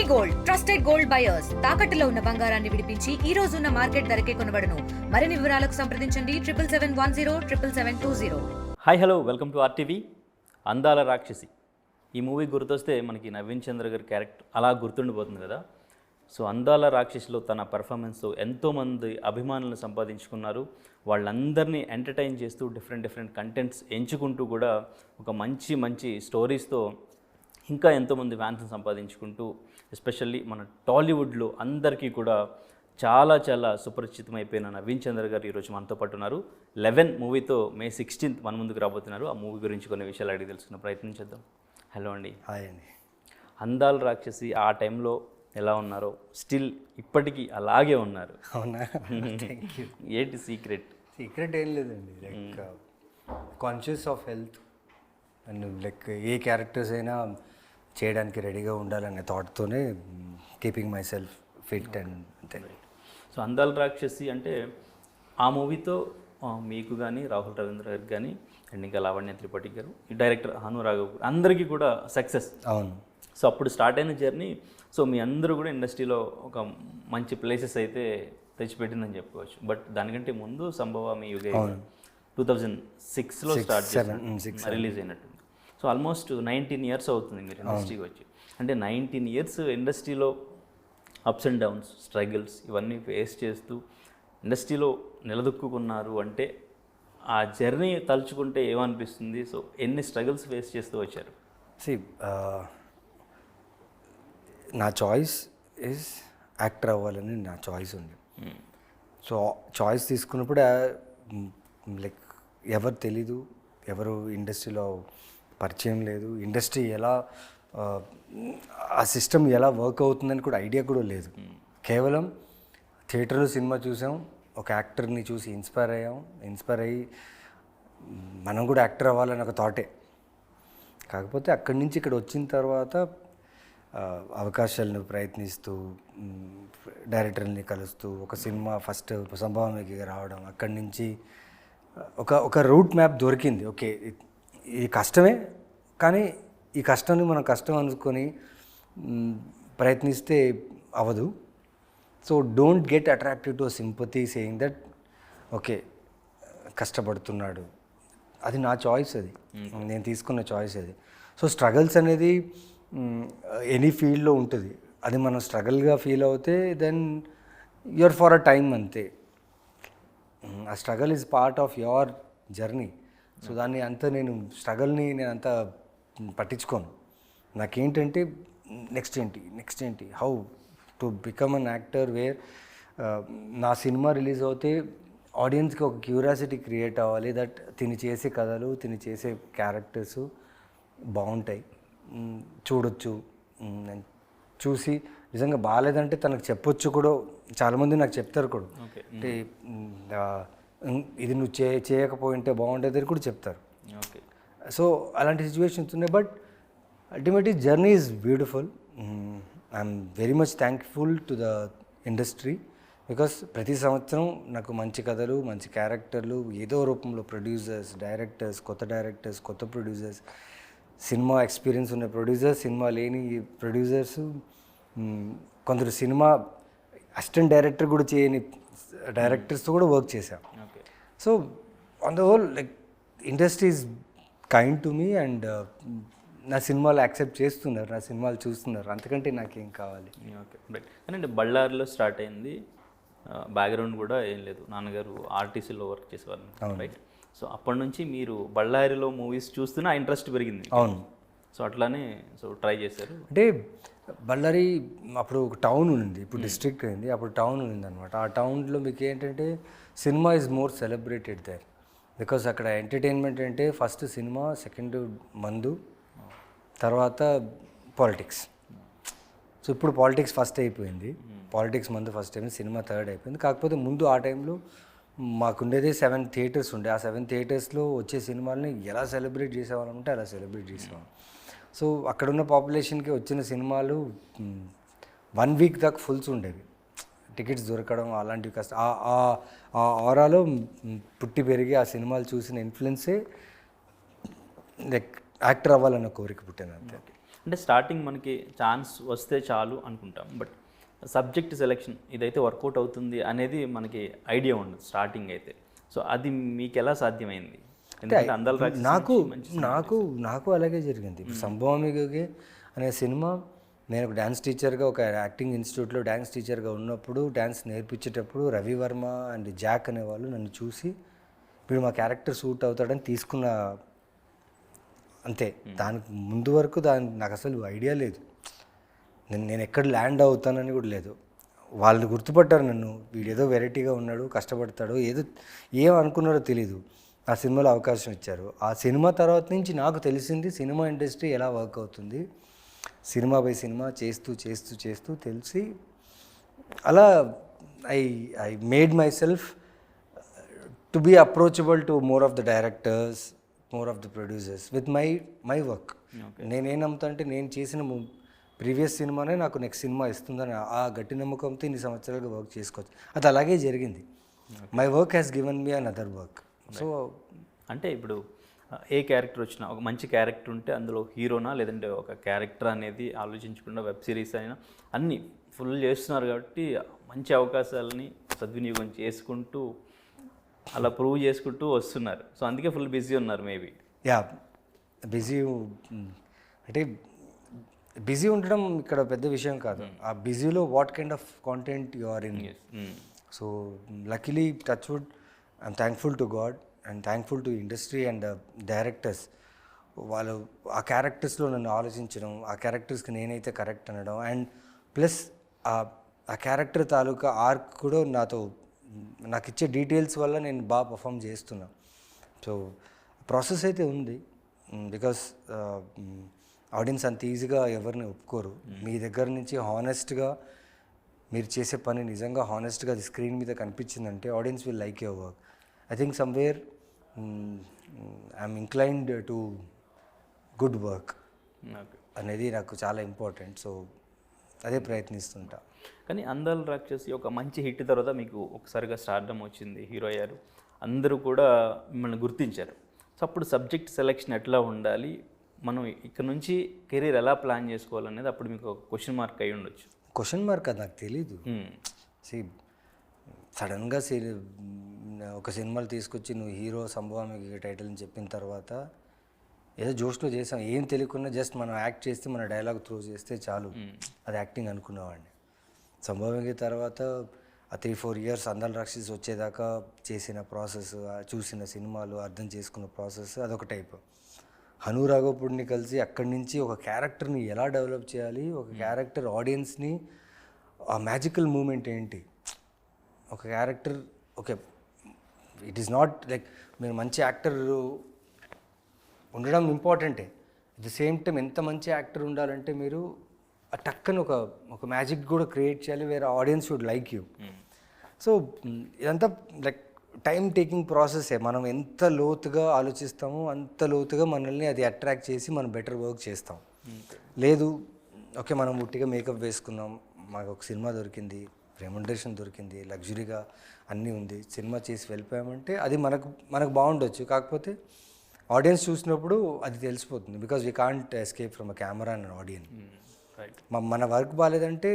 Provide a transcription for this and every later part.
Gold trusted gold buyers తాకట్టులో ఉన్న బంగారాన్ని విడిపించి ఈ రోజు ఉన్న మార్కెట్ ధరకే కొనబడును. మరిన్ని వివరాలకు సంప్రదించండి 7771077720. Hi hello welcome to RTV. అందాల రాక్షసి ఈ మూవీ గుర్తొస్తే మనకి నవీన్ చంద్ర గారి క్యారెక్టర్ అలా గుర్తుండిపోతుంది కదా. సో అందాల రాక్షసిలో తన పర్ఫార్మెన్స్తో ఎంతోమంది అభిమానులను సంపాదించుకున్నారు. వాళ్ళందరినీ ఎంటర్టైన్ చేస్తూ డిఫరెంట్ కంటెంట్స్ ఎంచుకుంటూ కూడా ఒక మంచి స్టోరీస్తో ఇంకా ఎంతోమంది ఫ్యాన్స్ని సంపాదించుకుంటూ ఎస్పెషల్లీ మన టాలీవుడ్లో అందరికీ కూడా చాలా సుపరిచితమైపోయిన నవీన్ చంద్ర గారు ఈరోజు మనతో పాటు ఉన్నారు. 11 మూవీతో May 16th మన ముందుకు రాబోతున్నారు. ఆ మూవీ గురించి కొన్ని విషయాలు అడిగి తెలుసుకున్న ప్రయత్నం చేద్దాం. హలో అండి. హాయ్ అండి. అందాల రాక్షసి ఆ టైంలో ఎలా ఉన్నారో స్టిల్ ఇప్పటికీ అలాగే ఉన్నారు. అవునా? ఏంటి సీక్రెట్ ఏం లేదండి, like conscious of health and like a characters అయినా చేయడానికి రెడీగా ఉండాలనే థాట్తోనే keeping my myself fit and. So Andala Rakshasi అంటే ఆ మూవీతో మీకు కానీ రాహుల్ రవీంద్ర గారికి కానీ అండ్ ఇంకా లావణ్య త్రిపాఠి గారు ఈ డైరెక్టర్ అనురాఘవ్ అందరికీ కూడా సక్సెస్. అవును. సో అప్పుడు స్టార్ట్ అయిన జర్నీ సో మీ అందరూ కూడా ఇండస్ట్రీలో ఒక మంచి ప్లేసెస్ అయితే తెచ్చిపెట్టిందని చెప్పుకోవచ్చు. బట్ దానికంటే ముందు సంభవ మీ యుగ 2006లో స్టార్ట్ రిలీజ్ అయినట్టుంది. సో ఆల్మోస్ట్ 19 years అవుతుంది మీరు ఇండస్ట్రీకి వచ్చి. అంటే 19 years ఇండస్ట్రీలో అప్స్ అండ్ డౌన్స్ స్ట్రగుల్స్ ఇవన్నీ ఫేస్ చేస్తూ ఇండస్ట్రీలో నిలదొక్కున్నారు అంటే ఆ జర్నీ తలుచుకుంటే ఏమనిపిస్తుంది? సో ఎన్ని స్ట్రగుల్స్ ఫేస్ చేస్తూ వచ్చారు? నా చాయిస్ ఈజ్ యాక్టర్ అవ్వాలని నా చాయిస్ ఉంది. సో చాయిస్ తీసుకున్నప్పుడు లైక్ ఎవరు తెలీదు, ఎవరు ఇండస్ట్రీలో పరిచయం లేదు, ఇండస్ట్రీ ఎలా ఆ సిస్టమ్ ఎలా వర్క్ అవుతుందని కూడా ఐడియా కూడా లేదు. కేవలం థియేటర్లో సినిమా చూసాం, ఒక యాక్టర్ని చూసి ఇన్స్పైర్ అయ్యి మనం కూడా యాక్టర్ అవ్వాలని ఒక థాటే. కాకపోతే అక్కడి నుంచి ఇక్కడ వచ్చిన తర్వాత అవకాశాలను ప్రయత్నిస్తూ డైరెక్టర్ని కలుస్తూ ఒక సినిమా ఫస్ట్ సంభవానికి రావడం, అక్కడి నుంచి ఒక రూట్ మ్యాప్ దొరికింది. ఓకే, ఇది కష్టమే, కానీ ఈ కష్టాన్ని మనం కష్టం అనుకొని ప్రయత్నిస్తే అవ్వదు. So don't get attracted to sympathy saying that okay కష్టపడుతున్నాడు. అది నా చాయిస్, అది నేను తీసుకున్న చాయిస్ అది. సో స్ట్రగల్స్ అనేది ఎనీ ఫీల్డ్లో ఉంటుంది. అది మనం స్ట్రగల్గా ఫీల్ అవుతే then you're for a time అంతే. ఆ struggle is part of your journey. So దాన్ని అంతా నేను అంత పట్టించుకోను. నాకేంటంటే నెక్స్ట్ ఏంటి how to become an actor where నా సినిమా రిలీజ్ అవుతే ఆడియన్స్కి ఒక క్యూరియాసిటీ క్రియేట్ అవ్వాలి దట్ తిని చేసే కథలు, తిని చేసే క్యారెక్టర్స్ బాగుంటాయి, చూడొచ్చు, చూసి నిజంగా బాగాలేదంటే తనకు చెప్పొచ్చు కూడా. చాలామంది నాకు చెప్తారు కూడా, అంటే ఇది నువ్వు చేయకపోయింటే బాగుండేది కూడా చెప్తారు. సో అలాంటి సిచ్యువేషన్స్ ఉన్నాయి. But ultimately journey is beautiful. I'm very much thankful to the industry because ప్రతి సంవత్సరం నాకు మంచి కథలు, మంచి క్యారెక్టర్లు ఏదో రూపంలో ప్రొడ్యూసర్స్, డైరెక్టర్స్, కొత్త ప్రొడ్యూసర్స్, సినిమా ఎక్స్పీరియన్స్ ఉన్న ప్రొడ్యూసర్స్, సినిమా లేని ప్రొడ్యూసర్స్, కొందరు సినిమా అసిస్టెంట్ డైరెక్టర్ కూడా చేయని డైరెక్టర్స్తో కూడా వర్క్ చేశాం. So on the whole like industry is kind to me and నా సినిమాలు యాక్సెప్ట్ చేస్తున్నారు, నా సినిమాలు చూస్తున్నారు. అంతకంటే నాకేం కావాలి? Okay, right. కానీ బళ్ళారిలో స్టార్ట్ అయింది, బ్యాక్గ్రౌండ్ కూడా ఏం లేదు, నాన్నగారు ఆర్టీసీలో వర్క్ చేసేవాళ్ళు, రైట్? సో అప్పటి నుంచి మీరు బళ్ళారిలో మూవీస్ చూస్తూనే ఆ ఇంట్రెస్ట్ పెరిగింది. అవును. సో అట్లానే ట్రై చేశారు. అంటే బళ్ళారి అప్పుడు ఒక టౌన్ ఉంది, ఇప్పుడు డిస్ట్రిక్ట్ అయింది, అప్పుడు టౌన్ ఉంది అనమాట. ఆ టౌన్లో మీకు ఏంటంటే cinema is more celebrated there because అక్కడ ఎంటర్టైన్మెంట్ అంటే ఫస్ట్ సినిమా, సెకండ్ మందు, తర్వాత పాలిటిక్స్. సో ఇప్పుడు పాలిటిక్స్ ఫస్ట్ అయిపోయింది, మందు ఫస్ట్ అయిపోయింది, సినిమా థర్డ్ అయిపోయింది. కాకపోతే ముందు ఆ టైంలో మాకుండేది 7 theatres ఉండే. ఆ 7 theatres వచ్చే సినిమాలని ఎలా సెలబ్రేట్ చేసేవాళ్ళంటే అలా సెలబ్రేట్ చేసేవాళ్ళం. సో అక్కడున్న పాపులేషన్కి వచ్చిన సినిమాలు 1 week దాకా ఫుల్స్ ఉండేవి, టికెట్స్ దొరకడం అలాంటివి కష్టం. ఆ ఆరాలో పుట్టి పెరిగి ఆ సినిమాలు చూసిన ఇన్ఫ్లుయెన్సే లైక్ యాక్టర్ అవ్వాలన్న కోరిక పుట్టింది అంతే. అంటే స్టార్టింగ్ మనకి ఛాన్స్ వస్తే చాలు అనుకుంటాం, బట్ సబ్జెక్ట్ సెలెక్షన్ ఇదైతే వర్కౌట్ అవుతుంది అనేది మనకి ఐడియా ఉండదు స్టార్టింగ్ అయితే. సో అది మీకు ఎలా సాధ్యమైంది? ఎందుకంటే అందాల రాక్షసి నాకు నుంచి మంచి నాకు నాకు అలాగే జరిగింది. ఇప్పుడు సంభవామికి అనే సినిమా, నేను ఒక డ్యాన్స్ టీచర్గా ఒక యాక్టింగ్ ఇన్స్టిట్యూట్లో డ్యాన్స్ టీచర్గా ఉన్నప్పుడు, డ్యాన్స్ నేర్పించేటప్పుడు రవి వర్మ అండ్ జాక్ అనేవాళ్ళు నన్ను చూసి ఇప్పుడు మా క్యారెక్టర్ సూట్ అవుతాడని తీసుకున్న, అంతే. దానికి ముందు వరకు నాకు అసలు ఐడియా లేదు, నేను ఎక్కడ ల్యాండ్ అవుతానని కూడా లేదు. వాళ్ళు గుర్తుపట్టారు నన్ను, వీడేదో వెరైటీగా ఉన్నాడు, కష్టపడతాడు, ఏం అనుకున్నారో తెలీదు. ఆ సినిమాలో అవకాశం ఇచ్చారు. ఆ సినిమా తర్వాత నుంచి నాకు తెలిసింది సినిమా ఇండస్ట్రీ ఎలా వర్క్ అవుతుంది. సినిమా బై సినిమా చేస్తూ చేస్తూ చేస్తూ తెలిసి అలా I made myself to be approachable to more of the directors, more of the producers with my work. నేనేం నమ్ముతా అంటే నేను చేసిన ప్రీవియస్ సినిమానే నాకు నెక్స్ట్ సినిమా ఇస్తుందని ఆ గట్టి నమ్మకంతో ఇన్ని సంవత్సరాలుగా వర్క్ చేసుకోవచ్చు. అది అలాగే జరిగింది. My work has given me an other work. So అంటే ఇప్పుడు ఏ క్యారెక్టర్ వచ్చినా, ఒక మంచి క్యారెక్టర్ ఉంటే అందులో హీరోనా లేదంటే ఒక క్యారెక్టర్ అనేది ఆలోచించకుండా వెబ్ సిరీస్ అయినా అన్నీ ఫుల్ చేస్తున్నారు కాబట్టి మంచి అవకాశాలని సద్వినియోగం చేసుకుంటూ అలా ప్రూవ్ చేసుకుంటూ వస్తున్నారు. సో అందుకే ఫుల్ బిజీ ఉన్నారు మేబీ. యా, బిజీ అంటే బిజీ ఉండడం ఇక్కడ పెద్ద విషయం కాదు. ఆ బిజీలో what kind of content you are in. So luckily touch wood, I'm thankful to God and thankful to industry and directors. వాళ్ళు ఆ క్యారెక్టర్స్లో నన్ను ఆలోచించడం, ఆ క్యారెక్టర్స్కి నేనైతే కరెక్ట్ అనడం, అండ్ ప్లస్ ఆ క్యారెక్టర్ తాలూకా ఆర్క్ కూడా నాకు ఇచ్చే డీటెయిల్స్ వల్ల నేను బాగా పర్ఫామ్ చేస్తున్నా. సో ప్రాసెస్ అయితే ఉంది, బికాస్ ఆడియన్స్ అంత ఈజీగా ఎవరిని ఒప్పుకోరు. మీ దగ్గర నుంచి హానెస్ట్గా మీరు చేసే పని నిజంగా హానెస్ట్గా అది స్క్రీన్ మీద కనిపించిందంటే audience will like your work. I think somewhere I'm inclined to good work అనేది నాకు చాలా ఇంపార్టెంట్. సో అదే ప్రయత్నిస్తుంటా. కానీ అందాల రాక్షసి ఒక మంచి హిట్ తర్వాత మీకు ఒకసారిగా స్టార్డమ్ వచ్చింది, హీరో అయ్యారు, అందరూ కూడా మిమ్మల్ని గుర్తించారు. సో అప్పుడు సబ్జెక్ట్ సెలెక్షన్ ఎట్లా ఉండాలి, మనం ఇక్కడ నుంచి కెరీర్ ఎలా ప్లాన్ చేసుకోవాలనేది అప్పుడు మీకు ఒక క్వశ్చన్ మార్క్ అయి ఉండొచ్చు. క్వశ్చన్ మార్క్ అది నాకు తెలీదు. సడన్గా ఒక సినిమాలు తీసుకొచ్చి నువ్వు హీరో సంభవామికి టైటిల్ అని చెప్పిన తర్వాత ఏదో జోష్లో చేసాం, ఏం తెలియకుండా జస్ట్ మనం యాక్ట్ చేస్తే మన డైలాగ్ త్రో చేస్తే చాలు, అది యాక్టింగ్ అనుకునేవాడిని. సంభవామికి తర్వాత ఆ 3-4 years అందాల రాక్షసి వచ్చేదాకా చేసిన ప్రాసెస్, చూసిన సినిమాలు, అర్థం చేసుకున్న ప్రాసెస్ అదొక టైప్. హను రాఘవపూడిని కలిసి అక్కడి నుంచి ఒక క్యారెక్టర్ని ఎలా డెవలప్ చేయాలి, ఒక క్యారెక్టర్ ఆడియన్స్ని, ఆ మ్యాజికల్ మూమెంట్ ఏంటి, ఒక character okay it is not like మీరు మంచి యాక్టర్ ఉండడం ఇంపార్టెంటే, అట్ ద సేమ్ టైం ఎంత మంచి యాక్టర్ ఉండాలంటే మీరు ఆ టక్కని ఒక మ్యాజిక్ కూడా క్రియేట్ చేయాలి వేరే audience would like you. So ఇదంతా లైక్ టైం టేకింగ్ ప్రాసెసే. మనం ఎంత లోతుగా ఆలోచిస్తామో అంత లోతుగా మనల్ని అది అట్రాక్ట్ చేసి మనం బెటర్ వర్క్ చేస్తాం. లేదు ఓకే మనం ఉట్టిగా మేకప్ వేసుకున్నాం, మాకు ఒక సినిమా దొరికింది, రెమ్యునరేషన్ దొరికింది, లగ్జరీగా అన్నీ ఉంది, సినిమా చేసి వెళ్ళిపోయామంటే అది మనకు బాగుండొచ్చు, కాకపోతే ఆడియన్స్ చూసినప్పుడు అది తెలిసిపోతుంది. Because we can't escape from a camera and audience. మన వర్క్ బాగాలేదంటే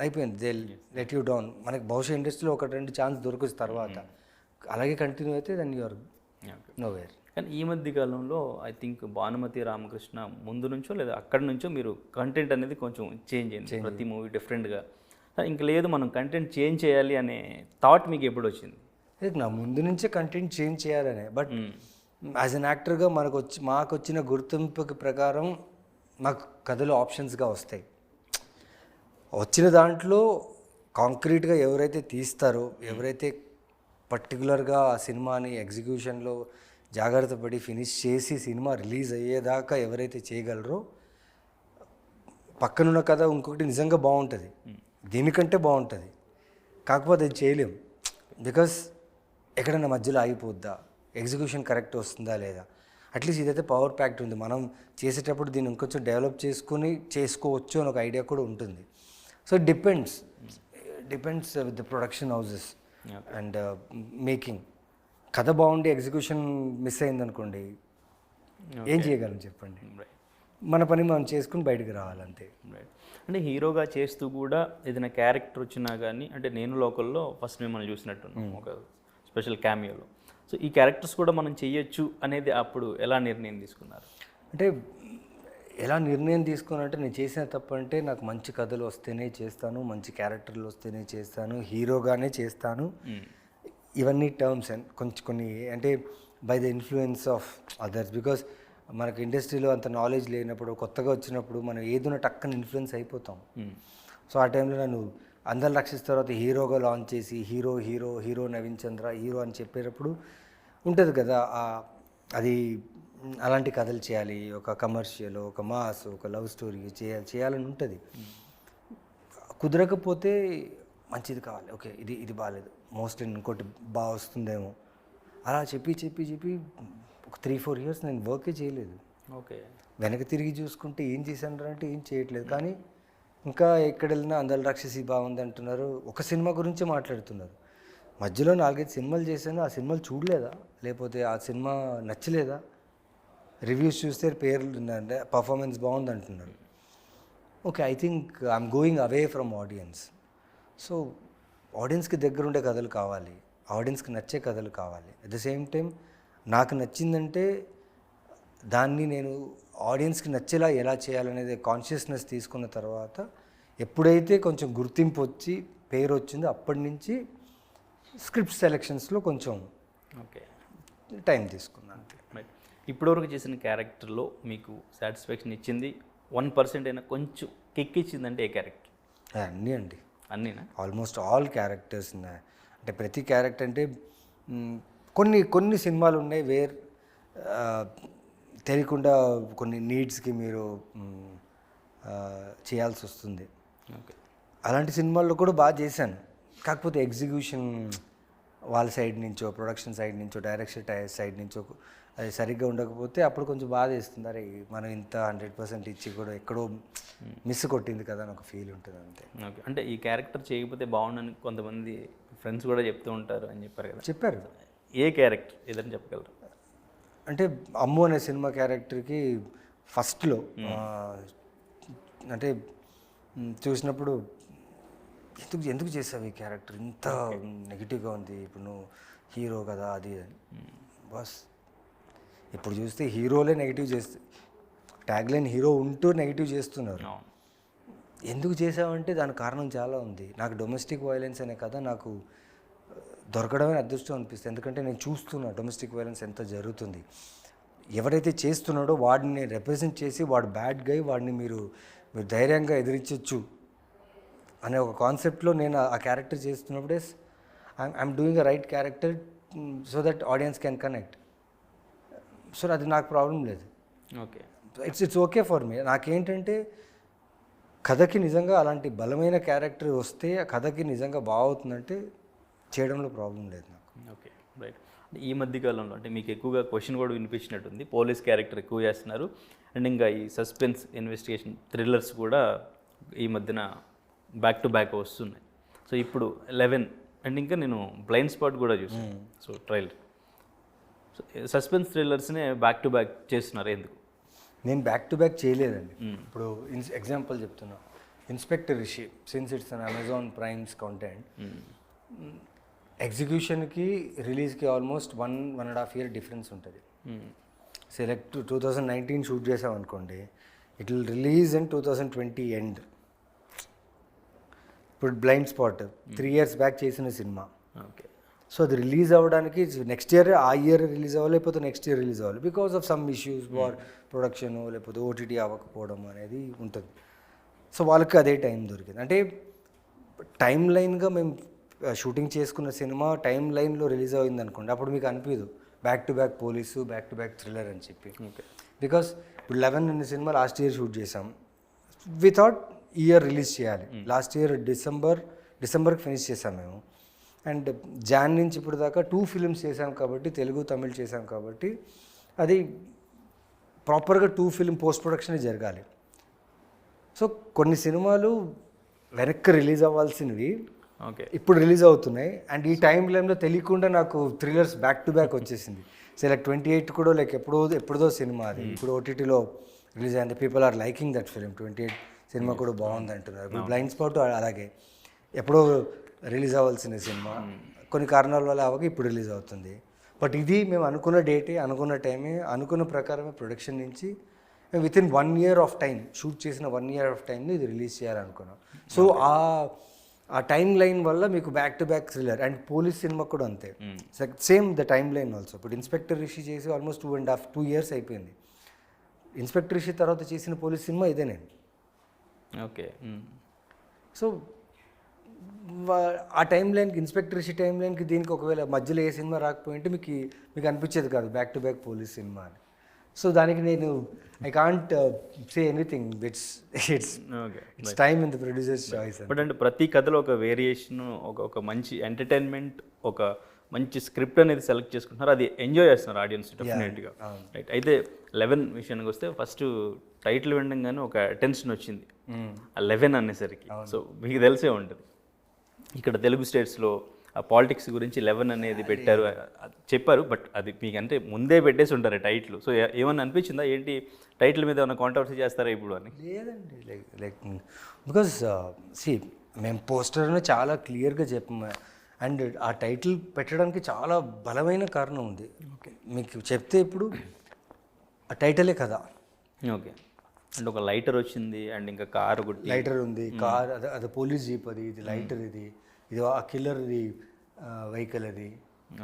అయిపోయింది, దే లెట్ యూ డౌన్. మనకి బహుశా ఇండస్ట్రీలో 1-2 ఛాన్స్ దొరకచ్చు తర్వాత, అలాగే కంటిన్యూ అయితే దెన్ యూఆర్ నోవేర్. కానీ ఈ మధ్య కాలంలో ఐ థింక్ భానుమతి రామకృష్ణ ముందు నుంచో లేదా అక్కడి నుంచో మీరు కంటెంట్ అనేది కొంచెం చేంజ్ అయింది, ప్రతి మూవీ డిఫరెంట్గా. ఇంక లేదు మనం కంటెంట్ చేంజ్ చేయాలి అనే థాట్ మీకు ఎప్పుడు వచ్చింది? నా ముందు నుంచే కంటెంట్ చేంజ్ చేయాలనే, బట్ యాజ్ అన్ యాక్టర్గా మాకు వచ్చిన గుర్తింపుకి ప్రకారం మాకు కథలు ఆప్షన్స్గా వస్తాయి. వచ్చిన దాంట్లో కాంక్రీట్గా ఎవరైతే తీస్తారో, ఎవరైతే పర్టికులర్గా ఆ సినిమాని ఎగ్జిక్యూషన్లో జాగ్రత్త పడి ఫినిష్ చేసి సినిమా రిలీజ్ అయ్యేదాకా ఎవరైతే చేయగలరో, పక్కనున్న కథ ఇంకొకటి నిజంగా బాగుంటుంది, దీనికంటే బాగుంటుంది, కాకపోతే అది చేయలేం. బికాస్ ఎక్కడైనా మధ్యలో ఆగిపోద్దా, ఎగ్జిక్యూషన్ కరెక్ట్ వస్తుందా లేదా, అట్లీస్ట్ ఇదైతే పవర్ ప్యాక్ట్ ఉంది, మనం చేసేటప్పుడు దీన్ని ఇంకొంచెం డెవలప్ చేసుకోవచ్చు అని ఒక ఐడియా కూడా ఉంటుంది. So depends with the production houses and making. కథ బాగుండి ఎగ్జిక్యూషన్ మిస్ అయిందనుకోండి, ఏం చేయగలం చెప్పండి. మన పని మనం చేసుకుని బయటకు రావాలంతే. రైట్. అంటే హీరోగా చేస్తూ కూడా ఏదైనా క్యారెక్టర్ వచ్చినా కానీ, అంటే నేను లోకల్లో ఫస్ట్ మిమ్మల్ని చూసినట్టున్నాం ఒక స్పెషల్ క్యామియోలో. సో ఈ క్యారెక్టర్స్ కూడా మనం చెయ్యొచ్చు అనేది అప్పుడు ఎలా నిర్ణయం తీసుకున్నారు? అంటే ఎలా నిర్ణయం తీసుకున్నానంటే, నేను చేసిన తప్పు అంటే నాకు మంచి కథలు వస్తేనే చేస్తాను, మంచి క్యారెక్టర్లు వస్తేనే చేస్తాను, హీరోగానే చేస్తాను. ఇవన్నీ టర్మ్స్ అండ్ కొన్ని అంటే by the influence of others. Because మనకు ఇండస్ట్రీలో అంత నాలెడ్జ్ లేనప్పుడు, కొత్తగా వచ్చినప్పుడు మనం ఏదైనా టక్కని ఇన్ఫ్లుయెన్స్ అయిపోతాం. సో ఆ టైంలో నన్ను అందరు రక్షిస్తారు తర్వాత హీరోగా లాంచ్ చేసి హీరో నవీన్ చంద్ర హీరో అని చెప్పేటప్పుడు ఉంటుంది కదా, అది అలాంటి కథలు చేయాలి, ఒక కమర్షియల్, ఒక మాస్, ఒక లవ్ స్టోరీ చేయాలని ఉంటుంది. కుదరకపోతే మంచిది కావాలి, ఓకే ఇది బాగాలేదు, మోస్ట్లీ ఇంకోటి బాగా వస్తుందేమో, అలా చెప్పి ఒక 3-4 years నేను వర్కే చేయలేదు. ఓకే. వెనక్కి తిరిగి చూసుకుంటే ఏం చేశాను అంటే ఏం చేయట్లేదు. కానీ ఇంకా ఎక్కడ వెళ్ళినా అందరు రాక్షసి బాగుంది అంటున్నారు, ఒక సినిమా గురించి మాట్లాడుతున్నారు. మధ్యలో 4-5 సినిమాలు చేశాను, ఆ సినిమాలు చూడలేదా, లేకపోతే ఆ సినిమా నచ్చలేదా, రివ్యూస్ చూస్తే పర్ఫార్మెన్స్ బాగుంది అంటున్నారు. Okay, I think I'm going away from audience. So ఆడియన్స్కి దగ్గర ఉండే కథలు కావాలి, ఆడియన్స్కి నచ్చే కథలు కావాలి. అట్ ద సేమ్ టైం నాకు నచ్చిందంటే దాన్ని నేను ఆడియన్స్కి నచ్చేలా ఎలా చేయాలనేది కాన్షియస్నెస్ తీసుకున్న తర్వాత, ఎప్పుడైతే కొంచెం గుర్తింపు వచ్చి పేరు వచ్చిందో అప్పటి నుంచి స్క్రిప్ట్ సెలెక్షన్స్లో కొంచెం ఓకే టైం తీసుకున్నాను. ఇప్పటివరకు చేసిన క్యారెక్టర్లో మీకు సాటిస్ఫాక్షన్ ఇచ్చింది 1% అయినా కొంచెం కిక్ ఇచ్చిందంటే ఏ క్యారెక్టర్? అన్నీ అండి, అన్నీనా? ఆల్మోస్ట్ ఆల్ క్యారెక్టర్స్ ఉన్నాయి. అంటే ప్రతి క్యారెక్టర్ అంటే కొన్ని సినిమాలు ఉన్నాయి వేర్ తెలియకుండా కొన్ని నీడ్స్కి మీరు చేయాల్సి వస్తుంది. ఓకే. అలాంటి సినిమాల్లో కూడా బాగా చేశాను. కాకపోతే ఎగ్జిక్యూషన్ వాళ్ళ సైడ్ నుంచో, ప్రొడక్షన్ సైడ్ నుంచో, డైరెక్షన్ సైడ్ నుంచో అది సరిగ్గా ఉండకపోతే అప్పుడు కొంచెం బాధ వేస్తుంది. అరే మనం ఇంత 100% ఇచ్చి కూడా ఎక్కడో మిస్ కొట్టింది కదా అని ఒక ఫీల్ ఉంటుంది అంతే. ఓకే. అంటే ఈ క్యారెక్టర్ చేయకపోతే బాగుండని కొంతమంది ఫ్రెండ్స్ కూడా చెప్తూ ఉంటారు అని చెప్పారు కదా, చెప్పారు. ఏ క్యారెక్టర్ ఏదని చెప్పగలరు? అంటే అమ్ము అనే సినిమా క్యారెక్టర్కి ఫస్ట్లో అంటే చూసినప్పుడు ఎందుకు చేసావు ఈ క్యారెక్టర్, ఇంత నెగిటివ్గా ఉంది, ఇప్పుడు నువ్వు హీరో కదా అది అని. బస్ ఇప్పుడు చూస్తే హీరోలే నెగిటివ్ చేస్తే, ట్యాగ్లైన్ హీరో ఉంటూ నెగిటివ్ చేస్తున్నారు. ఎందుకు చేసావంటే దానికి కారణం చాలా ఉంది. నాకు డొమెస్టిక్ వైలెన్స్ అనే కథ నాకు దొరకడమే అదృష్టం అనిపిస్తుంది. ఎందుకంటే నేను చూస్తున్నా డొమెస్టిక్ వైలెన్స్ ఎంత జరుగుతుంది. ఎవరైతే చేస్తున్నాడో వాడిని రిప్రజెంట్ చేసి, వాడు బ్యాడ్ గై, వాడిని మీరు ధైర్యంగా ఎదిరించవచ్చు అనే ఒక కాన్సెప్ట్లో నేను ఆ క్యారెక్టర్ చేస్తున్నప్పుడే I'm doing a right character so that audience can connect. So అది నాకు ప్రాబ్లం లేదు. Okay, it's okay for me. నాకేంటంటే కథకి నిజంగా అలాంటి బలమైన క్యారెక్టర్ వస్తే ఆ కథకి నిజంగా బాగుతుందంటే చేయడంలో ప్రాబ్లం లేదు నాకు. Okay, right. ఈ మధ్యకాలంలో అంటే మీకు ఎక్కువగా క్వశ్చన్ కూడా వినిపించినట్టుంది, పోలీస్ క్యారెక్టర్ ఎక్కువ చేస్తున్నారు, అండ్ ఇంకా ఈ సస్పెన్స్ ఇన్వెస్టిగేషన్ థ్రిల్లర్స్ కూడా ఈ మధ్యన బ్యాక్ టు బ్యాక్ వస్తున్నాయి. సో ఇప్పుడు 11 అండ్ ఇంకా నేను బ్లైండ్ స్పాట్ కూడా చూసాను. సో ట్రైలర్, సో సస్పెన్స్ థ్రిల్లర్స్నే బ్యాక్ టు బ్యాక్ చేస్తున్నారు ఎందుకు? నేను బ్యాక్ టు బ్యాక్ చేయలేదండి. ఇప్పుడు ఎగ్జాంపుల్ చెప్తున్నా, inspector Rishi, since it's on Amazon Prime's content, ఎగ్జిక్యూషన్కి రిలీజ్కి ఆల్మోస్ట్ 1.5 year డిఫరెన్స్ ఉంటుంది. సెలెక్ట్ 2019 షూట్ చేసాం అనుకోండి, it will release in 2020 end. ఇప్పుడు బ్లైండ్ స్పాట్ 3 years బ్యాక్ చేసిన సినిమా. ఓకే. సో అది రిలీజ్ అవ్వడానికి నెక్స్ట్ ఇయర్, ఆ ఇయర్ రిలీజ్ అవ్వాలి, లేకపోతే నెక్స్ట్ ఇయర్ రిలీజ్ అవ్వాలి. Because of some issues, production లేకపోతే ఓటీటీ అవ్వకపోవడం అనేది ఉంటుంది. సో వాళ్ళకి అదే టైం దొరికింది. అంటే టైం లైన్గా మేము షూటింగ్ చేసుకున్న సినిమా టైం లైన్లో రిలీజ్ అయింది అనుకోండి, అప్పుడు మీకు అనిపించదు back to back police, back to back thriller అని చెప్పి. ఓకే. బికాస్ ఇప్పుడు 11 అనే సినిమా లాస్ట్ ఇయర్ షూట్ చేసాం, వితౌట్ ఇయర్ రిలీజ్ చేయాలి. లాస్ట్ ఇయర్ డిసెంబర్కి ఫినిష్ చేసాం మేము. అండ్ జాన్ నుంచి ఇప్పుడు దాకా 2 films చేసాం కాబట్టి, తెలుగు తమిళ్ చేసాం కాబట్టి అది ప్రాపర్గా 2 film పోస్ట్ ప్రొడక్షనే జరగాలి. సో కొన్ని సినిమాలు వెనక్కి రిలీజ్ అవ్వాల్సినవి ఓకే ఇప్పుడు రిలీజ్ అవుతున్నాయి. అండ్ ఈ టైం లైన్లో తెలియకుండా నాకు థ్రిల్లర్స్ బ్యాక్ టు బ్యాక్ వచ్చేసింది. సో లైక్ 28 కూడా లైక్ ఎప్పుడో సినిమా అది ఇప్పుడు ఓటీటీలో రిలీజ్ అయింది, people are liking that film. 28 cinema కూడా బాగుంది అంటున్నారు. ఇప్పుడు బ్లైండ్ స్పాట్ అలాగే ఎప్పుడో రిలీజ్ అవ్వాల్సిన సినిమా కొన్ని కారణాల వల్ల అవ్వక ఇప్పుడు రిలీజ్ అవుతుంది. బట్ ఇది మేము అనుకున్న డేటే, అనుకున్న టైమే, అనుకున్న ప్రకారమే ప్రొడక్షన్ నుంచి with in 1 year of time, shoot చేసిన 1 year ఆఫ్ టైంలో ఇది రిలీజ్ చేయాలనుకున్నాం. సో ఆ టైం లైన్ వల్ల మీకు back to back thriller and police cinema కూడా అంతే. Same the time line also. ఇప్పుడు ఇన్స్పెక్టర్ రిషి చేసి ఆల్మోస్ట్ 2.5-2 years అయిపోయింది. ఇన్స్పెక్టర్ రిషి తర్వాత చేసిన పోలీస్ సినిమా ఇదే నేను. ఓకే. సో ఆ టైం లైన్కి, ఇన్స్పెక్టర్ రిషి టైం లైన్కి దీనికి ఒకవేళ మధ్యలో ఏ సినిమా రాకపోయింటే మీకు అనిపించేది కాదు back to back police cinema అని. సో దానికి నేను I can't say anything. It's time in the producers choice. But అంటే ప్రతి కథలో ఒక వేరియేషన్, ఒక మంచి ఎంటర్టైన్మెంట్, ఒక మంచి స్క్రిప్ట్ అనేది సెలెక్ట్ చేసుకుంటున్నారు, అది ఎంజాయ్ చేస్తున్నారు ఆడియన్స్ డెఫినెట్గా. రైట్. అయితే 11 విషయానికి వస్తే ఫస్ట్ టైటిల్ వినగానే ఒక అటెన్షన్ వచ్చింది ఆ 11 అనేసరికి. సో మీకు తెలిసే ఉంటుంది ఇక్కడ తెలుగు స్టేట్స్లో ఆ పాలిటిక్స్ గురించి 11 అనేది పెట్టారు చెప్పారు. బట్ అది మీకు అంటే ముందే పెట్టేసి ఉంటారు టైటిల్. సో ఏమన్నా అనిపించిందా ఏంటి టైటిల్ మీద ఏమైనా కాంట్రవర్సీ చేస్తారా ఇప్పుడు అని? లేదండి, లైక్ బికాజ్ మేము పోస్టర్లో చాలా క్లియర్గా చెప్పాము. అండ్ ఆ టైటిల్ పెట్టడానికి చాలా బలమైన కారణం ఉంది. మీకు చెప్తే ఇప్పుడు ఆ టైటిలే కదా. ఓకే. అంటే ఒక లైటర్ వచ్చింది అండ్ ఇంకా కార్ ఒకటి, లైటర్ ఉంది, కార్ అది పోలీస్ జీప్, ఇది లైటర్, ఇది ఆ కిల్లర్ది వెహికల్ అది.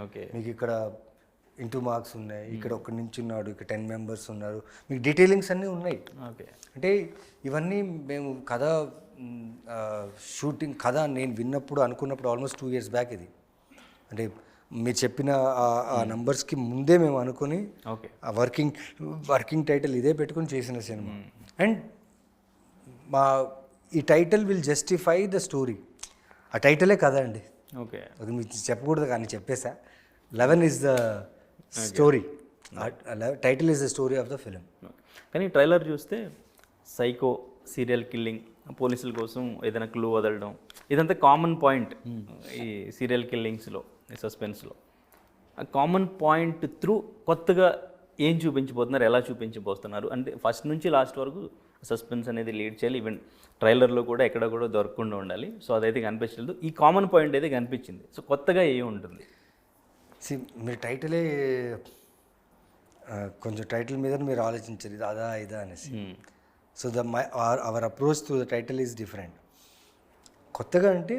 ఓకే. మీకు ఇక్కడ ఇంటూ మార్క్స్ ఉన్నాయి, ఇక్కడ ఒక్కడి నుంచి ఉన్నాడు, ఇక్కడ 10 members ఉన్నారు, మీకు డీటెయిలింగ్స్ అన్నీ ఉన్నాయి. ఓకే. అంటే ఇవన్నీ మేము కథ షూటింగ్ కథ నేను విన్నప్పుడు అనుకున్నప్పుడు ఆల్మోస్ట్ 2 years బ్యాక్ ఇది. అంటే మీరు చెప్పిన ఆ నంబర్స్కి ముందే మేము అనుకుని ఆ వర్కింగ్ టైటిల్ ఇదే పెట్టుకుని చేసిన సినిమా. అండ్ ఈ title will justify the story. ఆ టైటిలే కదా అండి. ఓకే. అది మీకు చెప్పకూడదు కానీ చెప్పేసా. 11 is the story, title is the story of the film. కానీ ట్రైలర్ చూస్తే సైకో, సీరియల్ కిల్లింగ్, పోలీసుల కోసం ఏదైనా క్లూ వదలడం, ఇదంతా కామన్ పాయింట్ ఈ సీరియల్ కిల్లింగ్స్లో, ఈ సస్పెన్స్లో. ఆ కామన్ పాయింట్ త్రూ కొత్తగా ఏం చూపించబోతున్నారు, ఎలా చూపించబోతున్నారు అంటే ఫస్ట్ నుంచి లాస్ట్ వరకు సస్పెన్స్ అనేది లీడ్ చేయాలి. ఈవెన్ ట్రైలర్లో కూడా ఎక్కడ కూడా దొరకకుండా ఉండాలి. సో అదైతే కనిపించలేదు. ఈ కామన్ పాయింట్ అయితే కనిపించింది. సో కొత్తగా ఏం ఉంటుంది? మీరు టైటిలే కొంచెం టైటిల్ మీద మీరు ఆలోచించారు, ఇది అదా ఇదా అనేసి. So our approach to the title is different. కొత్తగా అంటే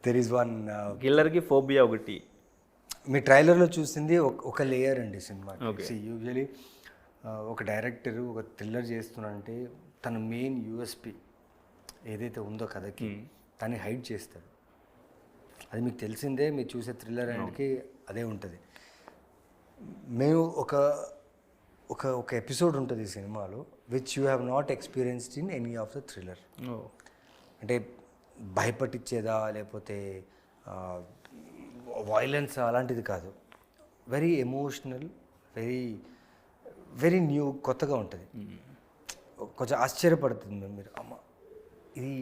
దెర్ ఈజ్ వన్ కిల్లర్కి ఫోబియా ఒకటి. మీ ట్రైలర్లో చూసింది ఒక లేయర్ అండి సినిమా. యూజువలీ ఒక డైరెక్టర్ ఒక థ్రిల్లర్ చేస్తున్నాడంటే తన మెయిన్ యూఎస్పి ఏదైతే ఉందో కథకి దాన్ని హైడ్ చేస్తాడు. అది మీకు తెలిసిందే, మీరు చూసే థ్రిల్లర్ అండ్కి అదే ఉంటుంది. మేము ఒక ఎపిసోడ్ ఉంటుంది ఈ సినిమాలో which you have not experienced in any of the thriller. అంటే భయపట్టించేదా లేకపోతే వైలెన్స్ అలాంటిది కాదు. వెరీ ఎమోషనల్, వెరీ న్యూ, కొత్తగా ఉంటుంది. కొంచెం ఆశ్చర్యపడుతుంది మీరు, అమ్మ ఇది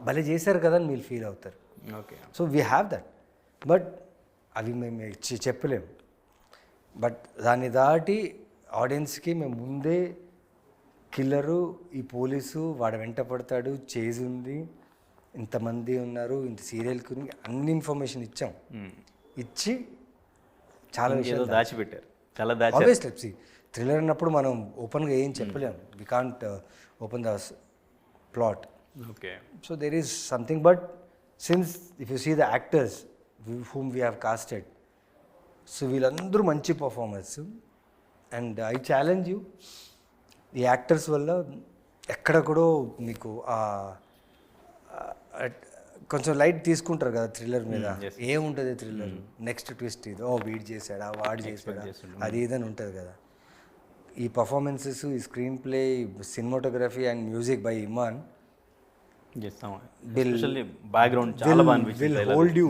భలే చేశారు కదా అని మీరు ఫీల్ అవుతారు. Okay. So we have that, but అవి మేము చెప్పలేము. బట్ దాన్ని దాటి ఆడియన్స్కి మేము ముందే కిల్లరు, ఈ పోలీసు వాడు వెంట పడతాడు, చేజ్ ఉంది, ఇంతమంది ఉన్నారు, ఇంత సీరియల్ గురించి అన్ని ఇన్ఫర్మేషన్ ఇచ్చాం. ఇచ్చి చాలా విషయాలు దాచిపెట్టారు. చాలా ఆబ్వియస్లీ థ్రిల్లర్ అన్నప్పుడు మనం ఓపెన్గా ఏం చెప్పలేము. We can't open the plot. Okay. So there is something. But since if you see the actors whom we have casted, so వీళ్ళందరూ మంచి performers. And I challenge you, ఈ యాక్టర్స్ వల్ల ఎక్కడ కూడా మీకు కొంచెం లైట్ తీసుకుంటారు కదా థ్రిల్లర్ మీద. ఏముంటుంది థ్రిల్లర్, నెక్స్ట్ ట్విస్ట్ ఇది, వీడు చేశాడా వాడు చేశాడా అది ఇదని ఉంటుంది కదా. ఈ పర్ఫార్మెన్సెస్, ఈ screen play, cinematography and music by Iman will hold you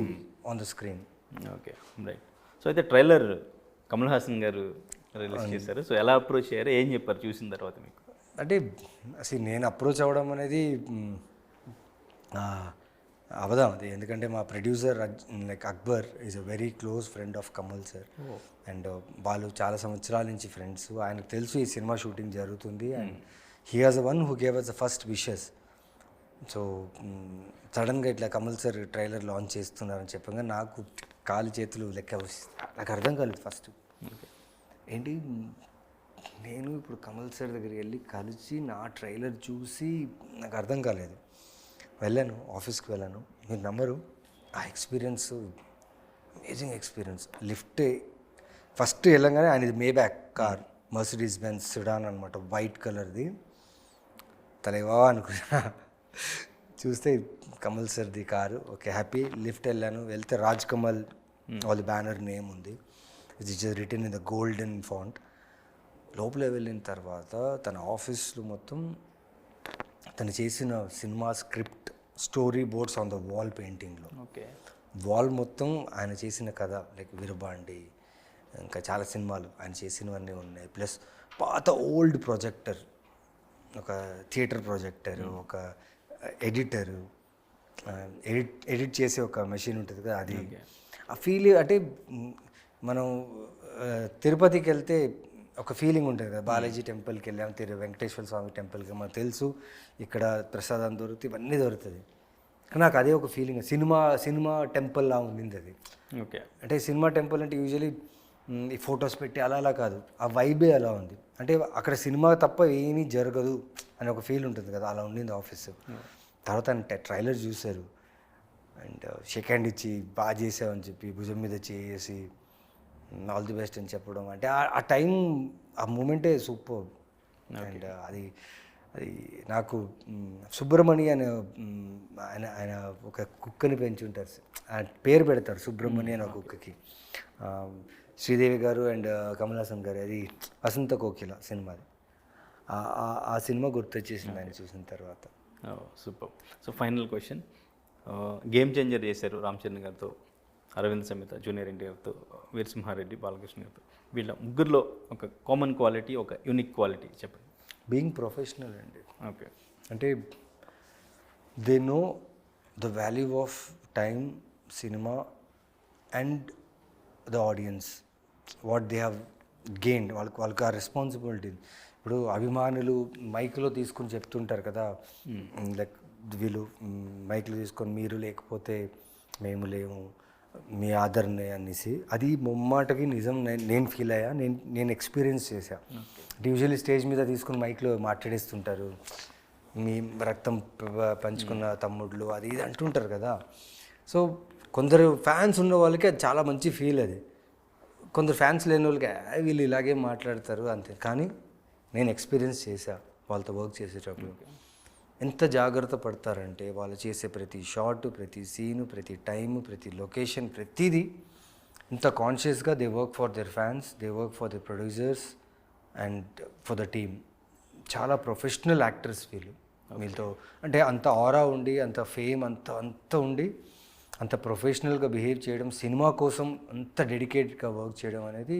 on the screen. Okay, right. So అయితే ట్రైలర్ కమల్ హాసన్ గారు రిలీజ్ చేశారు. సో ఎలా అప్రోచ్ అయ్యారు, ఏం చెప్పారు చూసిన తర్వాత మీకు? అంటే అసలు నేను అప్రోచ్ అవ్వడం అనేది అవదాం అది, ఎందుకంటే మా producer like Akbar is a very close friend of Kamal sir. And వాళ్ళు చాలా సంవత్సరాల నుంచి ఫ్రెండ్స్. ఆయనకు తెలుసు ఈ సినిమా షూటింగ్ జరుగుతుంది and he has the one who gave us the first wishes. So సడన్గా ఇట్లా కమల్ సార్ ట్రైలర్ లాంచ్ చేస్తున్నారని చెప్పగా నాకు కాలు చేతులు లెక్క నాకు అర్థం కాలేదు ఫస్ట్. ఏంటి నేను ఇప్పుడు కమల్ సార్ దగ్గరికి వెళ్ళి కలిసి నా ట్రైలర్ చూసి నాకు అర్థం కాలేదు. వెళ్ళాను, ఆఫీస్కి వెళ్ళాను, మీరు నమ్మరు ఆ experience amazing experience. Lift first వెళ్ళంగానే ఆయనది Maybach car, Mercedes Benz sedan అనమాట, వైట్ కలర్ది. తలేవా అనుకున్నా, చూస్తే కమల్ సార్ది కారు. Okay happy. లిఫ్ట్ వెళ్ళాను, వెళ్తే రాజ్ కమల్ వాళ్ళ బ్యానర్ నేమ్ ఉంది, it is written in the golden font. లోపల వెళ్ళిన తర్వాత తన ఆఫీస్లో మొత్తం తను చేసిన సినిమా script, story boards on the wall పెయింటింగ్లో. ఓకే, వాల్ మొత్తం ఆయన చేసిన కథ, లైక్ విరబాండి, ఇంకా చాలా సినిమాలు ఆయన చేసినవన్నీ ఉన్నాయి. ప్లస్ పాత ఓల్డ్ ప్రొజెక్టర్, ఒక థియేటర్ ప్రొజెక్టర్, ఒక ఎడిటరు, ఎడిట్ చేసే ఒక మెషిన్ ఉంటుంది కదా అది. ఆ ఫీల్ అంటే మనం తిరుపతికి వెళ్తే ఒక ఫీలింగ్ ఉంటుంది కదా, బాలాజీ టెంపుల్కి వెళ్ళాము, వెంకటేశ్వర స్వామి టెంపుల్కి, మనకు తెలుసు ఇక్కడ ప్రసాదం దొరుకుతుంది, ఇవన్నీ దొరుకుతుంది. నాకు అదే ఒక ఫీలింగ్, సినిమా టెంపుల్ లా ఉండింది అది. ఓకే, అంటే సినిమా టెంపుల్ అంటే యూజువలీ ఈ ఫొటోస్ పెట్టి అలా కాదు, ఆ వైబే అలా ఉంది. అంటే అక్కడ సినిమా తప్ప ఏమీ జరగదు అని ఒక ఫీల్ ఉంటుంది కదా, అలా ఉండింది ఆఫీస్. తర్వాత ట్రైలర్ చూశారు అండ్ షేక్ హ్యాండ్ ఇచ్చి బాగా చేసావని చెప్పి భుజం మీద చేసి ఆల్ ది బెస్ట్ అని చెప్పడం, అంటే ఆ టైం, ఆ మూమెంటే సూపర్. అండ్ అది నాకు సుబ్రమణి అనే ఆయన ఒక కుక్కని పెంచుంటారు, ఆయన పేరు పెడతారు సుబ్రమణి అనే ఒక కుక్కకి. శ్రీదేవి గారు అండ్ కమల్ హాసన్ గారు, అది వసంత కోకిల సినిమాది. ఆ సినిమా గుర్తొచ్చేసింది ఆయన చూసిన తర్వాత. Super. So final question, game changer చేశారు రామ్ చరణ్ గారితో, అరవింద్ సమేత, జూనియర్ ఎన్టీఆర్తో, వీరసింహారెడ్డి, బాలకృష్ణ గారితో. వీళ్ళ ముగ్గురులో ఒక కామన్ క్వాలిటీ, ఒక యూనిక్ క్వాలిటీ చెప్పండి. బీయింగ్ ప్రొఫెషనల్ అండి. ఓకే, అంటే they know the value of time, cinema and the audience, what they have gained. వాళ్ళకి ఆ రెస్పాన్సిబిలిటీ. ఇప్పుడు అభిమానులు మైక్లో తీసుకుని చెప్తుంటారు కదా, లైక్ వీళ్ళు మైక్లో తీసుకొని మీరు లేకపోతే మేము లేము, మీ ఆదరణ అనేసి, అది ముమ్మాటకి నిజం. నేను ఫీల్ అయ్యా, నేను ఎక్స్పీరియన్స్ చేశా. యూజువల్లీ స్టేజ్ మీద తీసుకుని మైక్లో మాట్లాడేస్తుంటారు, మీ రక్తం పంచుకున్న తమ్ముళ్ళు అది ఇది అంటుంటారు కదా. సో కొందరు ఫ్యాన్స్ ఉన్న వాళ్ళకి అది చాలా మంచి ఫీల్. అది కొందరు ఫ్యాన్స్ లేని వాళ్ళకి వీళ్ళు ఇలాగే మాట్లాడతారు అంతే. కానీ నేను ఎక్స్పీరియన్స్ చేశా వాళ్ళతో వర్క్ చేసేటప్పుడు. ఎంత జాగ్రత్త పడతారంటే వాళ్ళు చేసే ప్రతి షాట్, ప్రతి సీను, ప్రతి టైము, ప్రతి లొకేషన్, ప్రతిదీ ఇంత కాన్షియస్గా they work for their fans, they work for the producers and for the team. చాలా ప్రొఫెషనల్ యాక్టర్స్ వీళ్ళతో, అంటే అంత ఆరా ఉండి, అంత ఫేమ్ అంత ఉండి, అంత ప్రొఫెషనల్గా బిహేవ్ చేయడం, సినిమా కోసం అంత డెడికేటెడ్గా వర్క్ చేయడం అనేది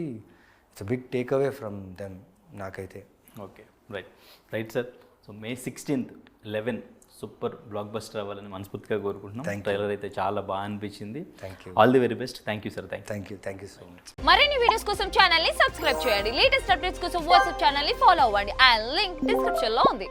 it's a big take away from them నాకైతే. Okay, right sir. So May 16th 11 super blockbuster అవ్వాలని మనస్ఫూర్తిగా కోరుకుంటున్నాం. ట్రైలర్ అయితే చాలా బాగా అనిపించింది. All the very best. Thank you sir. Thank you so much. మరిన్ని వీడియోస్ కోసం ఛానల్ ని సబ్స్క్రైబ్ చేయండి. లేటెస్ట్ అప్డేట్స్ కోసం వాట్సాప్ ఛానల్ ని ఫాలో అవ్వండి. ఆ లింక్ డిస్క్రిప్షన్ లో ఉంది.